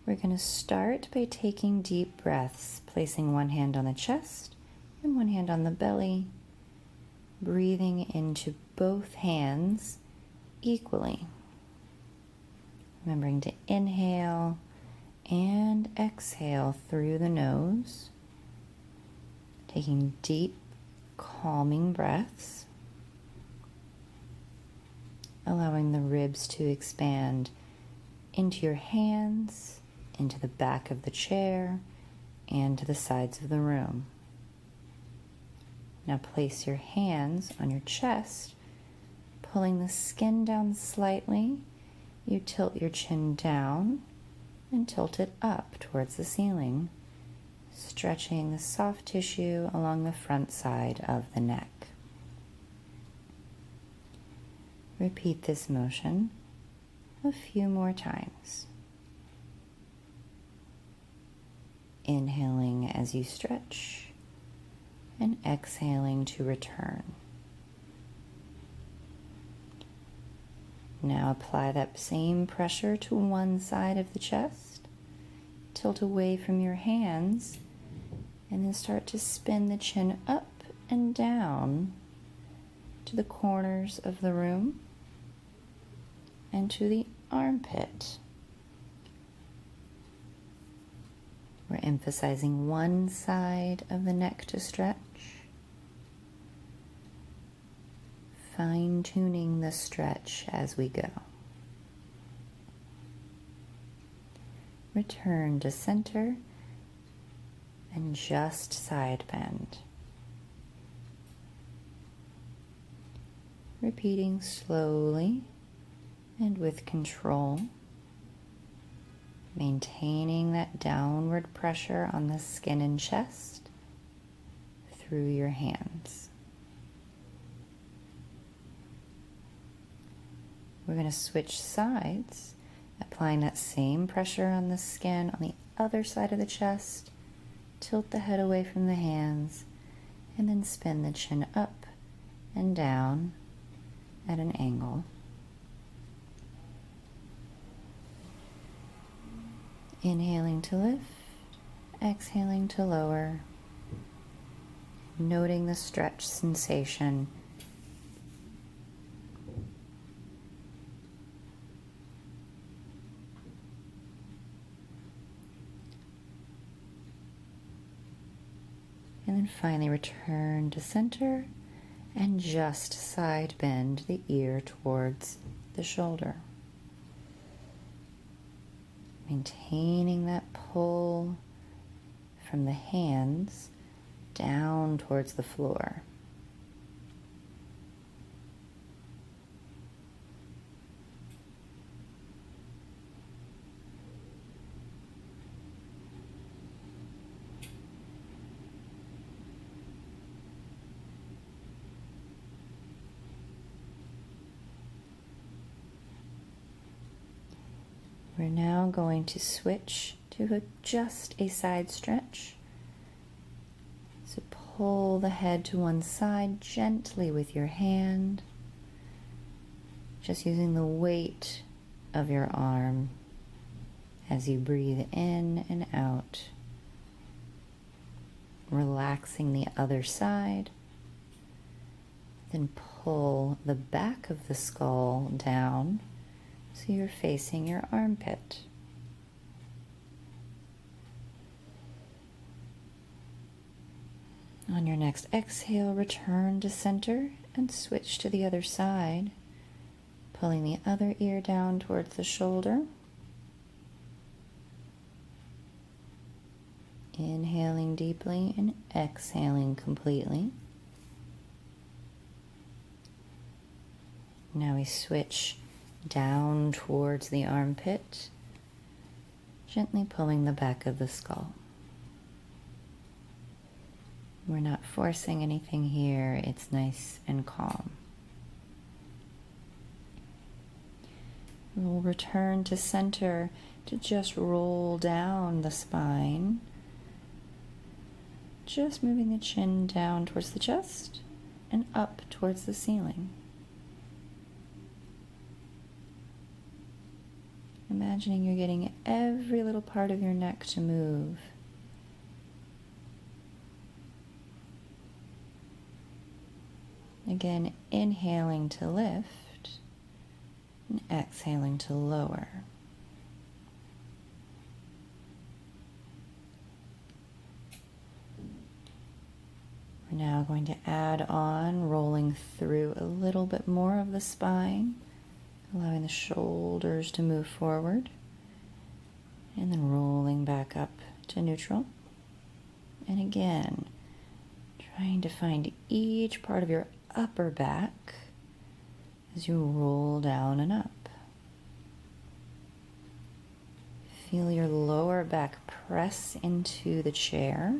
We're going to start by taking deep breaths, placing one hand on the chest and one hand on the belly, breathing into both hands equally. Remembering to inhale and exhale through the nose, taking deep, calming breaths, allowing the ribs to expand into your hands, into the back of the chair, and to the sides of the room. Now place your hands on your chest, pulling the skin down slightly. You tilt your chin down and tilt it up towards the ceiling, stretching the soft tissue along the front side of the neck. Repeat this motion a few more times. Inhaling as you stretch and exhaling to return. Now apply that same pressure to one side of the chest. Tilt away from your hands and then start to spin the chin up and down to the corners of the room and to the armpit. We're emphasizing one side of the neck to stretch, fine-tuning the stretch as we go. Return to center and just side bend. Repeating slowly and with control, maintaining that downward pressure on the skin and chest through your hands. We're going to switch sides, applying that same pressure on the skin on the other side of the chest. Tilt the head away from the hands and then spin the chin up and down at an angle. Inhaling to lift, exhaling to lower, noting the stretch sensation. And then finally return to center and just side bend the ear towards the shoulder. Maintaining that pull from the hands down towards the floor. We're now going to switch to just a side stretch. So pull the head to one side gently with your hand, just using the weight of your arm as you breathe in and out, relaxing the other side. Then pull the back of the skull down so you're facing your armpit. On your next exhale, return to center and switch to the other side, pulling the other ear down towards the shoulder. Inhaling deeply and exhaling completely. Now we switch down towards the armpit, gently pulling the back of the skull. We're not forcing anything here, it's nice and calm. We'll return to center to just roll down the spine, just moving the chin down towards the chest and up towards the ceiling. Imagining you're getting every little part of your neck to move. Again, inhaling to lift and exhaling to lower. We're now going to add on rolling through a little bit more of the spine, allowing the shoulders to move forward, and then rolling back up to neutral. And again, trying to find each part of your upper back as you roll down and up. Feel your lower back press into the chair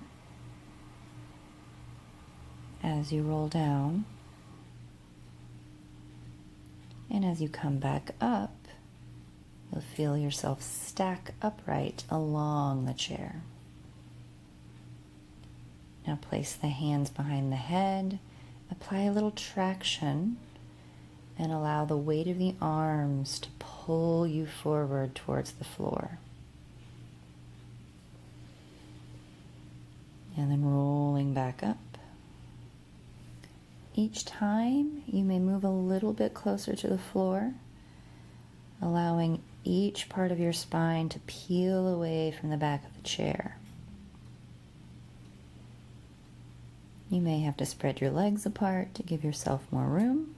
as you roll down. And as you come back up, you'll feel yourself stack upright along the chair. Now place the hands behind the head, apply a little traction, and allow the weight of the arms to pull you forward towards the floor. And then rolling back up. Each time you may move a little bit closer to the floor, allowing each part of your spine to peel away from the back of the chair. You may have to spread your legs apart to give yourself more room.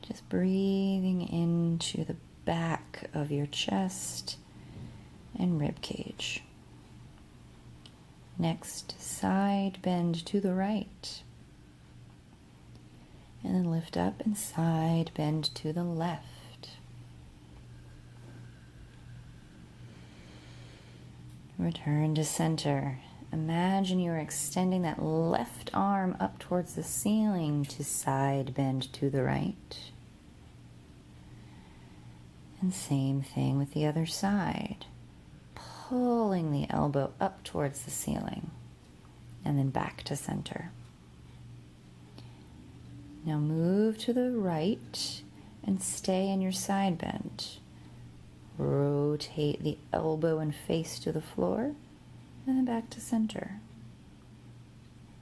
Just breathing into the back of your chest and rib cage. Next, side bend to the right. And then lift up and side bend to the left. Return to center. Imagine you are extending that left arm up towards the ceiling to side bend to the right. And same thing with the other side. Pulling the elbow up towards the ceiling and then back to center. Now move to the right and stay in your side bend. Rotate the elbow and face to the floor and then back to center.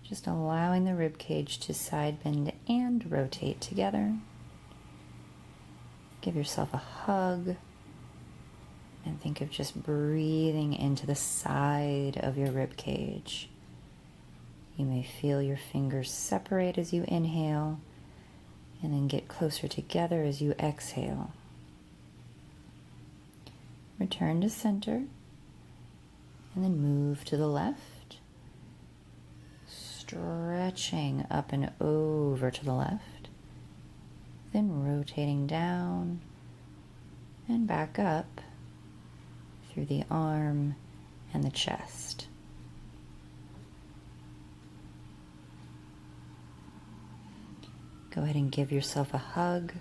Just allowing the rib cage to side bend and rotate together. Give yourself a hug and think of just breathing into the side of your rib cage. You may feel your fingers separate as you inhale and then get closer together as you exhale. Return to center and then move to the left, stretching up and over to the left. Then rotating down and back up through the arm and the chest. Go ahead and give yourself a hug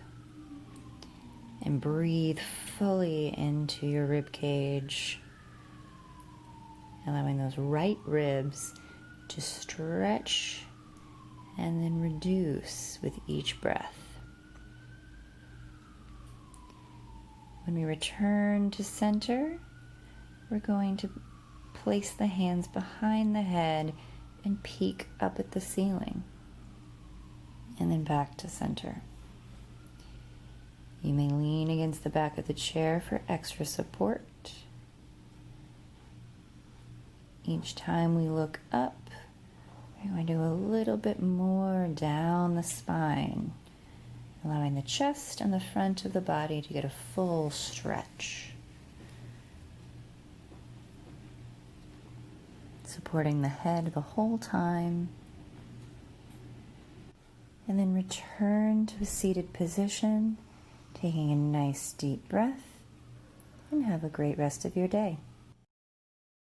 and breathe fully into your rib cage, allowing those right ribs to stretch and then reduce with each breath. When we return to center, we're going to place the hands behind the head and peek up at the ceiling, and then back to center. You may lean against the back of the chair for extra support. Each time we look up, we're going to do a little bit more down the spine, allowing the chest and the front of the body to get a full stretch. Supporting the head the whole time. And then return to a seated position, taking a nice deep breath, and have a great rest of your day.